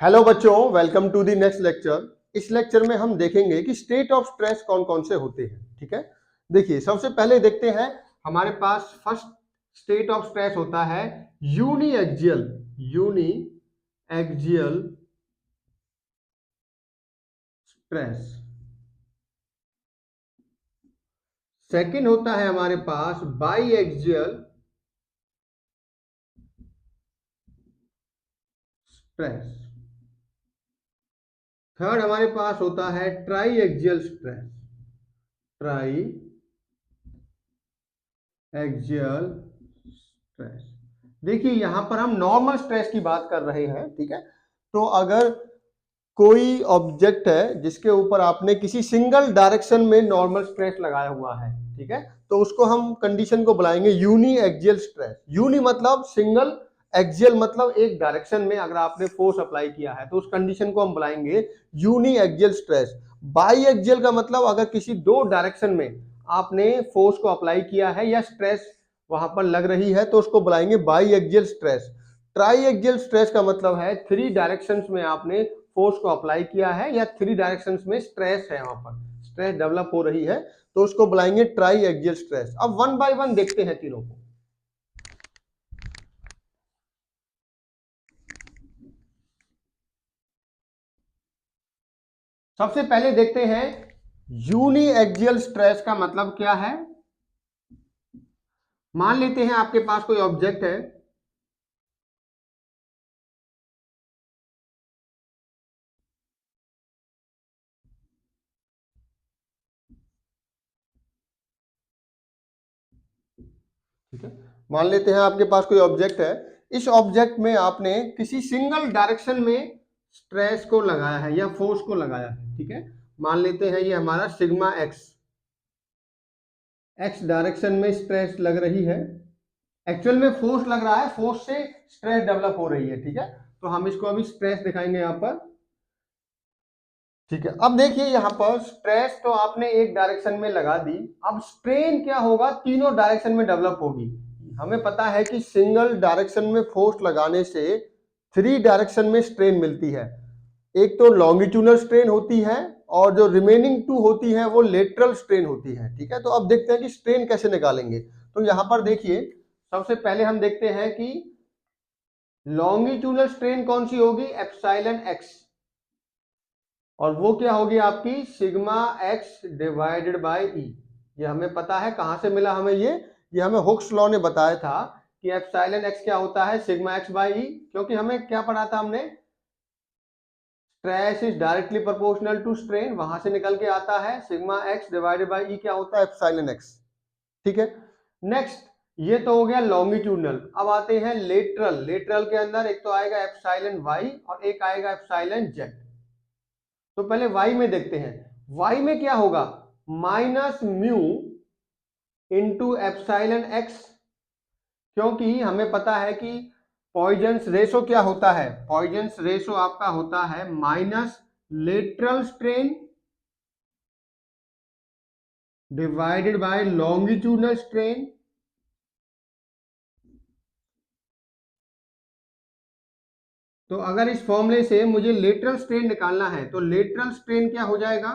Hello बच्चों, welcome to the next lecture. इस lecture में हम देखेंगे कि स्टेट ऑफ स्ट्रेस कौन कौन से होते हैं। ठीक है, देखिए सबसे पहले देखते हैं। हमारे पास फर्स्ट स्टेट ऑफ स्ट्रेस होता है यूनी एक्जियल स्ट्रेस। सेकंड होता है हमारे पास बाई एक्जियल स्ट्रेस। थर्ड हमारे पास होता है ट्राई एक्जियल स्ट्रेस। देखिए यहां पर हम नॉर्मल स्ट्रेस की बात कर रहे हैं। ठीक है, तो अगर कोई ऑब्जेक्ट है जिसके ऊपर आपने किसी सिंगल डायरेक्शन में नॉर्मल स्ट्रेस लगाया हुआ है, ठीक है, तो उसको हम कंडीशन को बुलाएंगे यूनी एक्सियल स्ट्रेस। यूनी मतलब सिंगल, एक्सियल मतलब एक डायरेक्शन में अगर आपने फोर्स अप्लाई किया है तो उस कंडीशन को हम बुलाएंगे uniaxial stress. Biaxial का मतलब अगर किसी दो डायरेक्शन में आपने फोर्स को अप्लाई किया है या स्ट्रेस वहां पर लग रही है तो उसको बुलाएंगे by axial stress. Try axial stress का मतलब है थ्री डायरेक्शंस में आपने फोर्स को अप्लाई किया है या थ्री डायरेक्शंस में स्ट्रेस है, वहां पर स्ट्रेस डेवलप हो रही है तो उसको बुलाएंगे ट्राई एक्सियल स्ट्रेस। अब वन बाय वन देखते हैं तीनों को। सबसे पहले देखते हैं यूनी एक्सियल स्ट्रेस का मतलब क्या है। मान लेते हैं आपके पास कोई ऑब्जेक्ट है, ठीक है, मान लेते हैं आपके पास कोई ऑब्जेक्ट है। इस ऑब्जेक्ट में आपने किसी सिंगल डायरेक्शन में स्ट्रेस को लगाया है या फोर्स को लगाया है। ठीक है, मान लेते हैं ये हमारा सिग्मा एक्स डायरेक्शन में स्ट्रेस लग रही है। एक्चुअल में फोर्स लग रहा है, फोर्स से स्ट्रेस डेवलप हो रही है। ठीक है, तो हम इसको अभी स्ट्रेस दिखाएंगे यहां पर। ठीक है, अब देखिए यहां पर स्ट्रेस तो आपने एक डायरेक्शन में लगा दी, अब स्ट्रेन क्या होगा, तीनों डायरेक्शन में डेवलप होगी। हमें पता है कि सिंगल डायरेक्शन में फोर्स लगाने से थ्री डायरेक्शन में स्ट्रेन मिलती है। एक तो लॉन्गिट्यूडनल स्ट्रेन होती है और जो रिमेनिंग टू होती है वो लेटरल स्ट्रेन होती है। ठीक है, तो अब देखते हैं कि स्ट्रेन कैसे निकालेंगे। तो यहां पर देखिए सबसे पहले हम देखते हैं कि लॉन्गिट्यूडनल स्ट्रेन कौन सी होगी, एप्सिलॉन एक्स, और वो क्या होगी आपकी सिग्मा एक्स डिवाइडेड बाय ई। ये हमें पता है, कहां से मिला हमें ये हमें हुक्स लॉ ने बताया था कि एप्सिलॉन एक्स क्या होता है, सिग्मा एक्स बाय ई। क्योंकि हमें क्या पढ़ा था हमने, stress is directly proportional to strain, वहां से निकल के आता है sigma x divided by E क्या होता है, एप्सिलॉन एक्स। ठीक है, नेक्स्ट ये तो हो गया लॉन्गिट्यूडनल। अब आते हैं लेटरल। लेटरल के अंदर एक तो आएगा एप्सिलॉन वाई और एक आएगा एप्सिलॉन जेड। तो पहले y में देखते हैं, y में क्या होगा, minus mu into epsilon x. क्योंकि हमें पता है कि पॉइजन्स रेशो क्या होता है, पॉइजन्स रेशो आपका होता है minus lateral strain divided by longitudinal strain. तो अगर इस फॉर्मूले से मुझे लेटरल स्ट्रेन निकालना है तो लेटरल स्ट्रेन क्या हो जाएगा,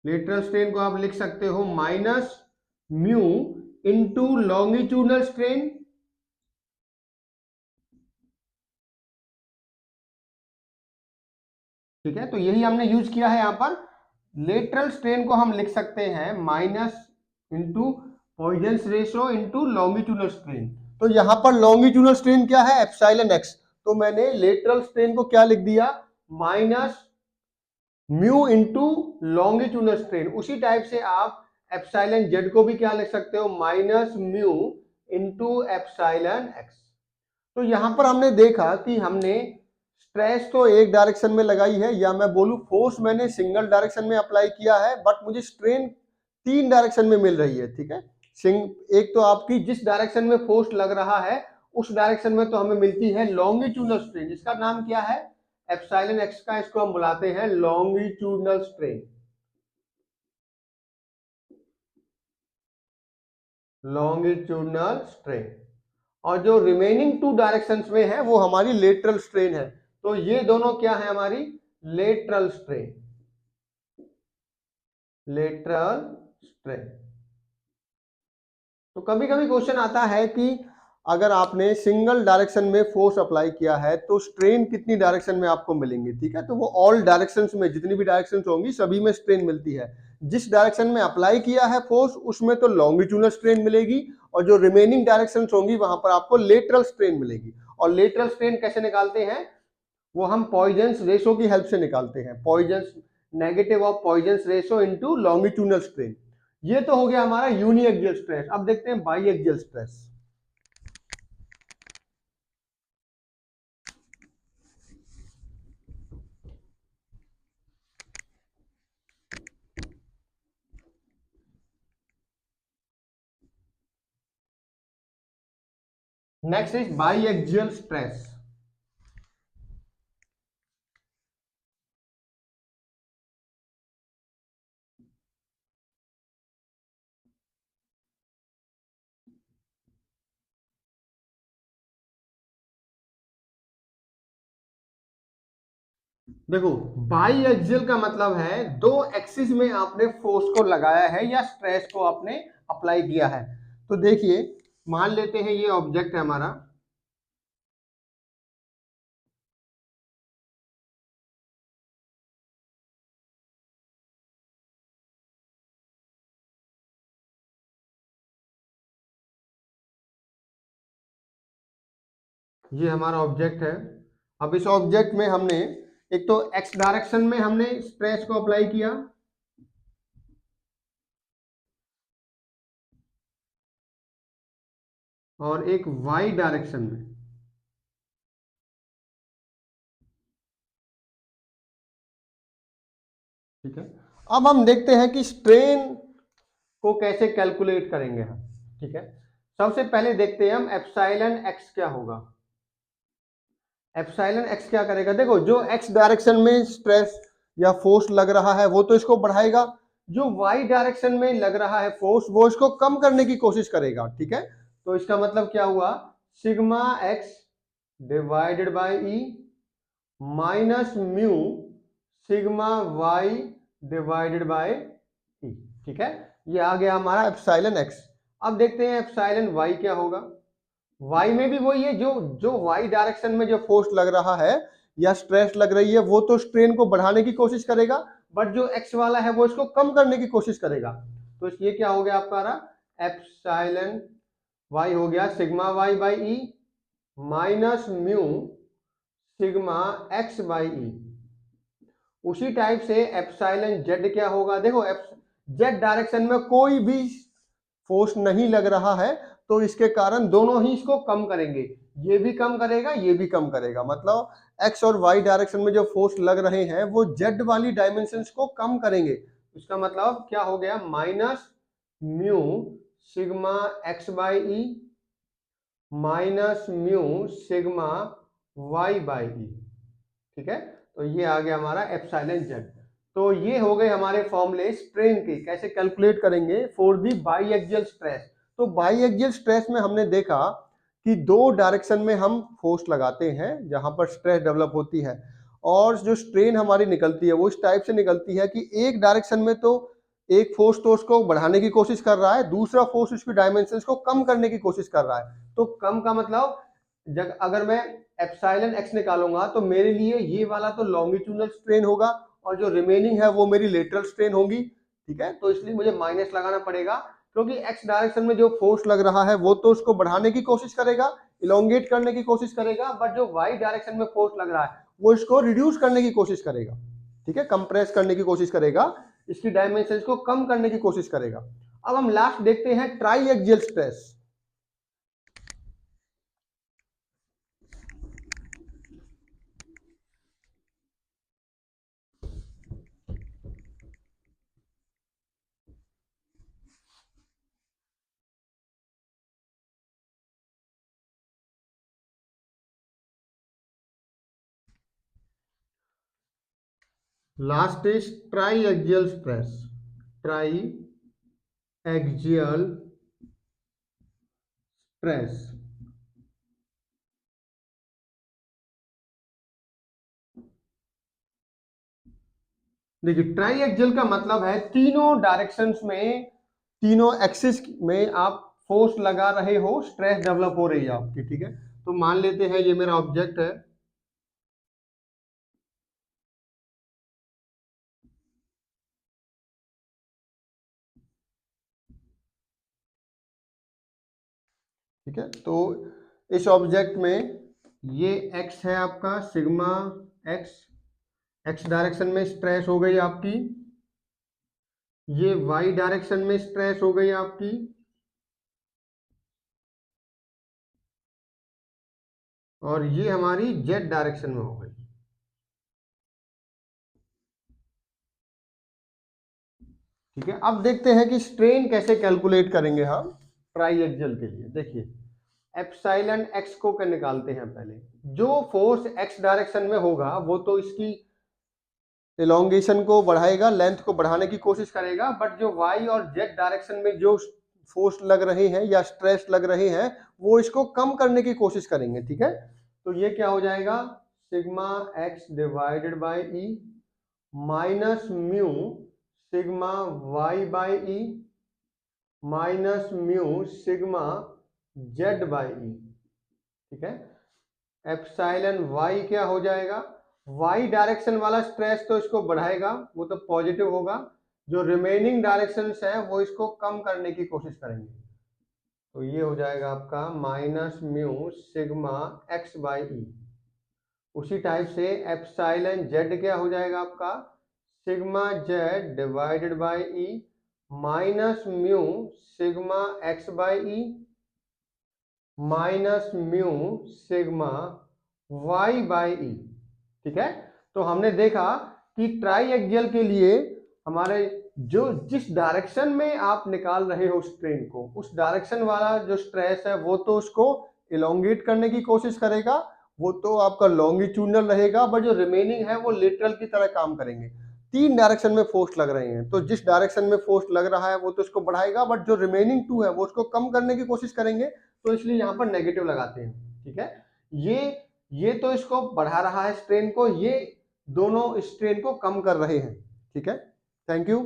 लेटरल स्ट्रेन को आप लिख सकते हो minus mu into longitudinal strain. ठीक है, तो यही हमने यूज किया है यहां पर। लेटरल स्ट्रेन को हम लिख सकते हैं minus into Poisson's ratio into longitudinal strain. तो यहां पर लॉन्गिट्यूडनल स्ट्रेन क्या है, एप्सिलॉन एक्स, तो मैंने लेटरल स्ट्रेन को क्या लिख दिया, minus mu into longitudinal strain. उसी टाइप से आप एप्सिलॉन जेड को भी क्या लिख सकते हो, minus mu into epsilon x. तो यहां पर हमने देखा कि हमने स्ट्रेस तो एक डायरेक्शन में लगाई है, या मैं बोलूं फोर्स मैंने सिंगल डायरेक्शन में अप्लाई किया है, बट मुझे स्ट्रेन तीन डायरेक्शन में मिल रही है। ठीक है, एक तो आपकी जिस डायरेक्शन में फोर्स लग रहा है उस डायरेक्शन में तो हमें मिलती है लॉन्गिट्यूडनल स्ट्रेन, जिसका नाम क्या है, एप्सिलॉन एक्स का, इसको हम बुलाते हैं लॉन्गिट्यूडनल स्ट्रेन। Longitudinal strain. और जो रिमेनिंग टू डायरेक्शंस में है वो हमारी लेटरल स्ट्रेन है। तो ये दोनों क्या है हमारी लेटरल स्ट्रेन, लेटरल स्ट्रेन। तो कभी कभी क्वेश्चन आता है कि अगर आपने सिंगल डायरेक्शन में फोर्स अप्लाई किया है तो स्ट्रेन कितनी डायरेक्शन में आपको मिलेंगे, ठीक है। तो वो ऑल डायरेक्शंस में, जितनी भी डायरेक्शंस होंगी सभी में स्ट्रेन मिलती है। जिस डायरेक्शन में अप्लाई किया है फोर्स उसमें तो लॉन्गिट्यूडनल स्ट्रेन मिलेगी, और जो रिमेनिंग डायरेक्शंस होंगी वहां पर आपको लेटरल स्ट्रेन मिलेगी। और लेटरल स्ट्रेन कैसे निकालते हैं, वो हम पॉइजन्स रेशो की हेल्प से निकालते हैं। Poisson's, negative of Poisson's ratio into longitudinal strain. ये तो हो गया हमारा यूनिएक्सियल स्ट्रेस। अब देखते हैं biaxial stress. Next is biaxial stress. देखो बाई एक्सियल का मतलब है दो एक्सिस में आपने फोर्स को लगाया है या स्ट्रेस को आपने अप्लाई किया है। तो देखिए मान लेते हैं ये ऑब्जेक्ट है हमारा, ये हमारा ऑब्जेक्ट है। अब इस ऑब्जेक्ट में हमने एक तो एक्स डायरेक्शन में हमने स्ट्रेस को अप्लाई किया, और एक वाई डायरेक्शन में। ठीक है, अब हम देखते हैं कि स्ट्रेन को कैसे कैलकुलेट करेंगे हम। ठीक है, सबसे पहले देखते हैं हम एप्सिलॉन एक्स क्या होगा। एप्सिलॉन एक्स क्या करेगा, देखो जो एक्स डायरेक्शन में स्ट्रेस या फोर्स लग रहा है वो तो इसको बढ़ाएगा, जो वाई डायरेक्शन में लग रहा है फोर्स वो इसको कम करने की कोशिश करेगा। ठीक है, तो इसका मतलब क्या हुआ, sigma x divided by E minus mu sigma y divided by E. ठीक है, ये आ गया हमारा एप्सिलॉन एक्स। अब देखते हैं एप्सिलॉन वाई क्या होगा। वाई में भी वही है, जो जो वाई डायरेक्शन में जो फोर्स लग रहा है या स्ट्रेस लग रही है वो तो स्ट्रेन को बढ़ाने की कोशिश करेगा, बट जो एक्स वाला है वो इसको कम करने की कोशिश करेगा। तो ये क्या हो गया आपका रहा, एप्सिलॉन वाई हो गया sigma y by E minus mu sigma x by E. उसी टाइप से एप्सिलॉन जेड क्या होगा, देखो जेड डायरेक्शन में कोई भी फोर्स नहीं लग रहा है तो इसके कारण दोनों ही इसको कम करेंगे, ये भी कम करेगा ये भी कम करेगा। मतलब एक्स और वाई डायरेक्शन में जो फोर्स लग रहे हैं वो जेड वाली डायमेंशंस को कम करेंगे। इसका मतलब क्या हो गया, minus mu sigma x by E minus mu sigma y by E. ठीक है, तो ये आ गया हमारा एप्सिलॉन जेड। तो ये हो गए हमारे फॉर्मूले स्ट्रेन के, कैसे कैलकुलेट करेंगे फॉर दी बाईएक्सियल स्ट्रेस। तो बाईएक्सियल स्ट्रेस में हमने देखा कि दो डायरेक्शन में हम फोर्स लगाते हैं जहां पर स्ट्रेस डेवलप होती है, और जो स्ट्रेन हमारी निकलती है वो इस टाइप से निकलती है कि एक डायरेक्शन में तो एक फोर्स तो उसको बढ़ाने की कोशिश कर रहा है, दूसरा फोर्स उसकी डायमेंशंस को कम करने की कोशिश कर रहा है। तो कम का मतलब, जब अगर मैं एप्सिलॉन एक्स निकालूंगा तो मेरे लिए ये वाला तो लॉन्गिट्यूडनल स्ट्रेन होगा और जो रिमेनिंग है वो मेरी लेटरल स्ट्रेन होगी। ठीक है, तो इसलिए मुझे माइनस लगाना पड़ेगा, क्योंकि एक्स डायरेक्शन में जो फोर्स लग रहा है वो तो उसको बढ़ाने की कोशिश करेगा, इलोंगेट करने की कोशिश करेगा, बट जो वाई डायरेक्शन में फोर्स लग रहा है वो इसको रिड्यूस करने की कोशिश करेगा। ठीक है, कंप्रेस करने की कोशिश करेगा, इसकी डायमेंशन को कम करने की कोशिश करेगा। अब हम लास्ट देखते हैं try axial stress. Last is try axial stress. Try axial stress. देखिए ट्राई एक्सियल का मतलब है तीनों डायरेक्शंस में, तीनों एक्सिस में आप फोर्स लगा रहे हो, स्ट्रेस डेवलप हो रही है आपकी, ठीक है। तो मान लेते हैं ये मेरा ऑब्जेक्ट है, ठीक है। तो इस ऑब्जेक्ट में ये एक्स है आपका, सिग्मा एक्स, एक्स डायरेक्शन में स्ट्रेस हो गई आपकी, ये वाई डायरेक्शन में स्ट्रेस हो गई आपकी, और ये हमारी जेड डायरेक्शन में हो गई, ठीक है। अब देखते हैं कि स्ट्रेन कैसे कैलकुलेट करेंगे हम ट्राई एक्सियल के लिए। देखिए एप्सिलॉन एक्स को निकालते हैं पहले। जो फोर्स एक्स डायरेक्शन में होगा वो तो इसकी एलोंगेशन को बढ़ाएगा, लेंथ को बढ़ाने की कोशिश करेगा, बट जो वाई और जेड डायरेक्शन में जो फोर्स लग रहे हैं या स्ट्रेस लग रहे हैं वो इसको कम करने की कोशिश करेंगे, ठीक है। तो ये क्या हो जाएगा, sigma x divided by E minus mu sigma y by E minus mu sigma z by E, ठीक है। एप्सिलॉन वाई क्या हो जाएगा, वाई डायरेक्शन वाला स्ट्रेस तो इसको बढ़ाएगा, वो तो पॉजिटिव होगा, जो रिमेनिंग डायरेक्शंस है वो इसको कम करने की कोशिश करेंगे। तो ये हो जाएगा आपका minus mu sigma x by E. उसी टाइप से एप्सिलॉन जेड क्या हो जाएगा आपका, sigma z divided by E minus mu sigma x by E minus mu sigma y by E, ठीक है। तो हमने देखा कि ट्राई एक्सियल के लिए हमारे जो जिस डायरेक्शन में आप निकाल रहे हो स्ट्रेन को, उस डायरेक्शन वाला जो स्ट्रेस है वो तो उसको इलोंगेट करने की कोशिश करेगा, वो तो आपका लॉन्गिट्यूडनल रहेगा, बट जो रिमेनिंग है वो लेटरल की तरह काम करेंगे। तीन डायरेक्शन में फोर्स लग रहे हैं, तो जिस डायरेक्शन में फोर्स लग रहा है वो तो इसको बढ़ाएगा, बट जो रिमेनिंग टू है वो उसको कम करने की कोशिश करेंगे, तो इसलिए यहाँ पर नेगेटिव लगाते हैं, ठीक है। ये ये तो इसको बढ़ा रहा है स्ट्रेन को, ये दोनों स्ट्रेन को कम कर रहे हैं, ठीक है। Thank you.